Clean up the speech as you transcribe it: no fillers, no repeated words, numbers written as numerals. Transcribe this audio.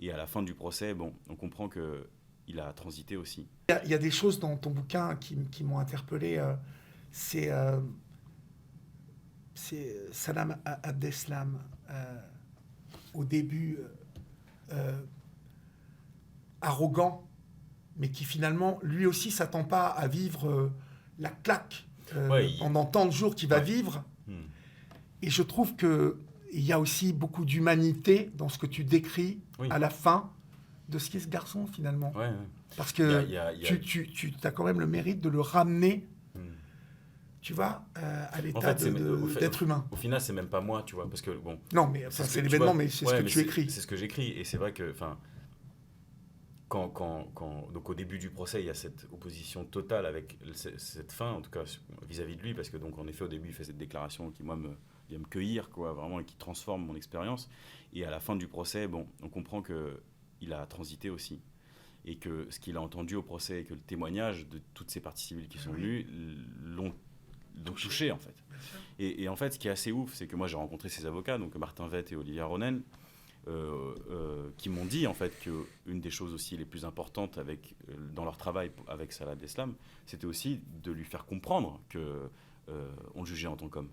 Et à la fin du procès, bon, on comprend qu'il a transité aussi. Il y a des choses dans ton bouquin qui m'ont interpellé. C'est euh, c'est Salam Abdeslam, au début euh, arrogant, mais qui finalement, lui aussi, s'attend pas à vivre la claque Ouais, pendant tant de jours qu'il va ouais. vivre. Hmm. Et je trouve qu'il y a aussi beaucoup d'humanité dans ce que tu décris Oui. à la fin de ce qu'est ce garçon, finalement. Ouais, ouais. Parce Il y a, que il y a- il y a- tu as quand même le mérite de le ramener, Hmm. tu vois, à En l'état fait, d'être humain. au final, c'est même pas moi, tu vois, parce que bon, Non, mais enfin, ce c'est que tu l'événement, vois, mais c'est ce ouais, que mais tu écris. c'est ce que j'écris, et c'est vrai que, enfin, donc au début du procès, il y a cette opposition totale avec cette fin, en tout cas vis-à-vis de lui, parce que donc en effet au début il fait cette déclaration qui moi vient me cueillir, quoi, vraiment, et qui transforme mon expérience. Et à la fin du procès, bon, on comprend que il a transité aussi, et que ce qu'il a entendu au procès et que le témoignage de toutes ces parties civiles qui sont venues l'ont touché en fait. Et en fait, ce qui est assez ouf, c'est que moi j'ai rencontré ces avocats, donc Martin Vett et Olivia Ronen, qui m'ont dit en fait qu'une des choses aussi les plus importantes dans leur travail avec Salah Abdeslam, c'était aussi de lui faire comprendre que on le jugeait en tant qu'homme.